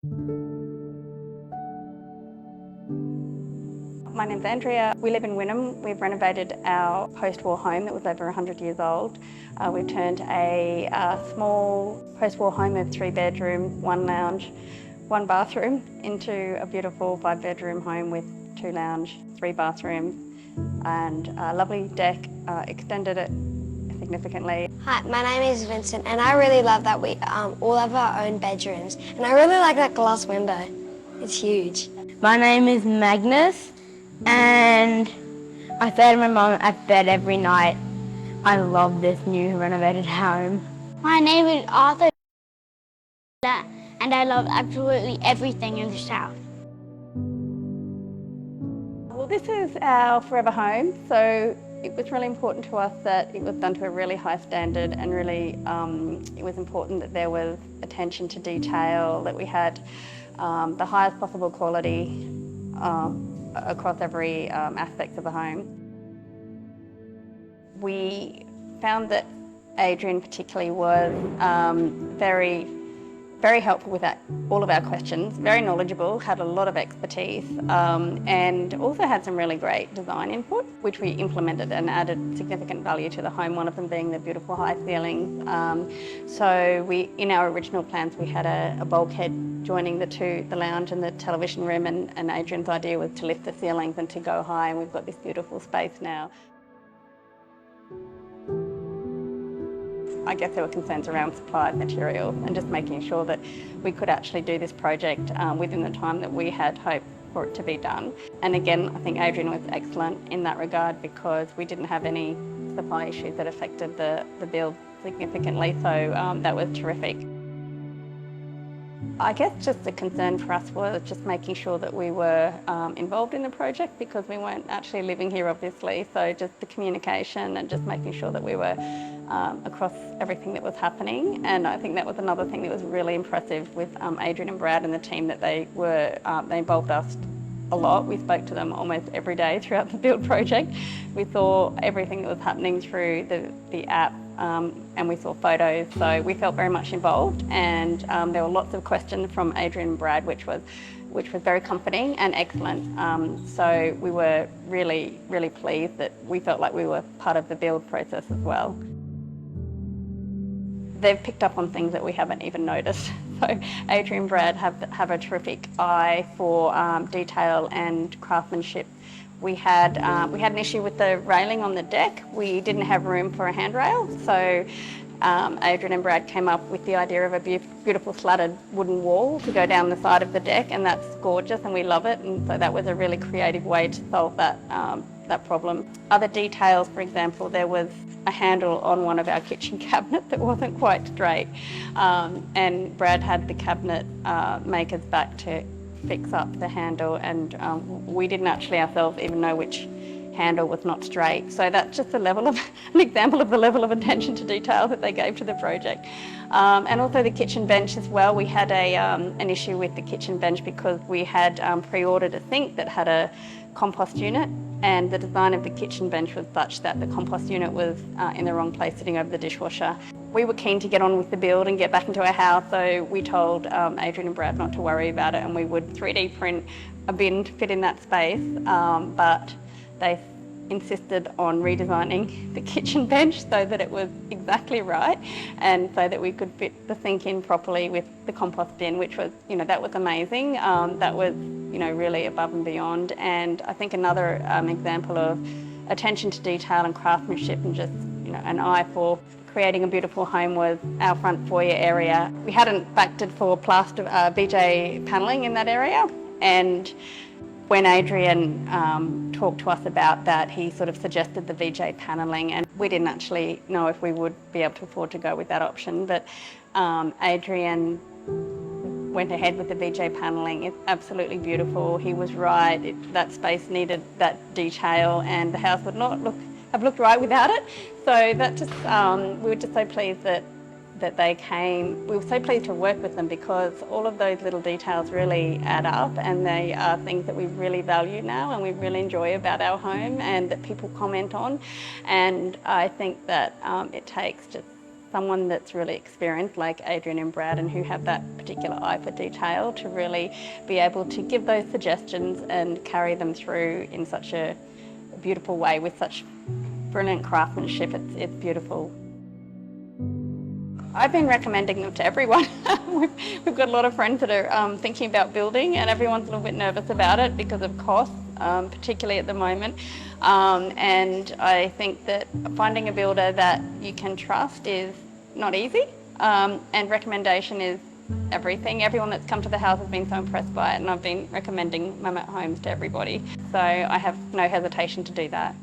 My name's Andrea. We live in Wynnum. We've renovated our post-war home that was over 100 years old. We've turned a small post-war home of 3 bedroom, 1 lounge, 1 bathroom into a beautiful 5 bedroom home with 2 lounge, 3 bathrooms and a lovely deck, extended it significantly. Hi, my name is Vincent and I really love that we all have our own bedrooms, and I really like that glass window. It's huge. My name is Magnus and I say to my mum at bed every night, I love this new renovated home. My name is Arthur and I love absolutely everything in this house. Well, this is our forever home, so it was really important to us that it was done to a really high standard, and really it was important that there was attention to detail, that we had the highest possible quality across every aspect of the home. We found that Adrian particularly was very helpful with all of our questions, very knowledgeable, had a lot of expertise, and also had some really great design input, which we implemented and added significant value to the home, one of them being the beautiful high ceilings. So in our original plans, we had a bulkhead joining the lounge and the television room, and Adrian's idea was to lift the ceilings and to go high, and we've got this beautiful space now. I guess there were concerns around supply of materials and just making sure that we could actually do this project within the time that we had hoped for it to be done. And again, I think Adrian was excellent in that regard, because we didn't have any supply issues that affected the build significantly, so that was terrific. I guess just the concern for us was just making sure that we were involved in the project, because we weren't actually living here, obviously. So just the communication and just making sure that we were across everything that was happening. And I think that was another thing that was really impressive with Adrian and Brad and the team, that they involved us a lot. We spoke to them almost every day throughout the build project. We saw everything that was happening through the app, and we saw photos, so we felt very much involved, and there were lots of questions from Adrian and Brad, which was very comforting and excellent. So we were really, really pleased that we felt like we were part of the build process as well. They've picked up on things that we haven't even noticed. So Adrian and Brad have a terrific eye for detail and craftsmanship. We had an issue with the railing on the deck. We didn't have room for a handrail, so Adrian and Brad came up with the idea of a beautiful slatted wooden wall to go down the side of the deck, and that's gorgeous and we love it, and so that was a really creative way to solve that problem. Other details, for example, there was a handle on one of our kitchen cabinets that wasn't quite straight, and Brad had the cabinet makers back to fix up the handle, and we didn't actually ourselves even know which handle was not straight. So that's just an example of the level of attention to detail that they gave to the project. And also the kitchen bench as well. We had an issue with the kitchen bench because we had pre-ordered a sink that had a compost unit, and the design of the kitchen bench was such that the compost unit was in the wrong place, sitting over the dishwasher. We were keen to get on with the build and get back into our house, so we told Adrian and Brad not to worry about it, and we would 3D print a bin to fit in that space, but they insisted on redesigning the kitchen bench so that it was exactly right, and so that we could fit the sink in properly with the compost bin, which was, that was amazing. That was, really above and beyond. And I think another example of attention to detail and craftsmanship and just, an eye for creating a beautiful home was our front foyer area. We hadn't factored for plaster VJ panelling in that area, and when Adrian talked to us about that, he sort of suggested the VJ panelling, and we didn't actually know if we would be able to afford to go with that option, but Adrian went ahead with the VJ panelling. It's absolutely beautiful. He was right. That space needed that detail, and the house would not have looked right without it. So that just, we were just so pleased that they came. We were so pleased to work with them, because all of those little details really add up, and they are things that we really value now and we really enjoy about our home, and that people comment on. And I think that it takes just someone that's really experienced like Adrian and Brad and who have that particular eye for detail to really be able to give those suggestions and carry them through in such a beautiful way with such brilliant craftsmanship. It's beautiful. I've been recommending them to everyone. We've got a lot of friends that are thinking about building, and everyone's a little bit nervous about it because of cost, particularly at the moment. And I think that finding a builder that you can trust is not easy, and recommendation is everything. Everyone that's come to the house has been so impressed by it, and I've been recommending Mammoth Homes to everybody. So I have no hesitation to do that.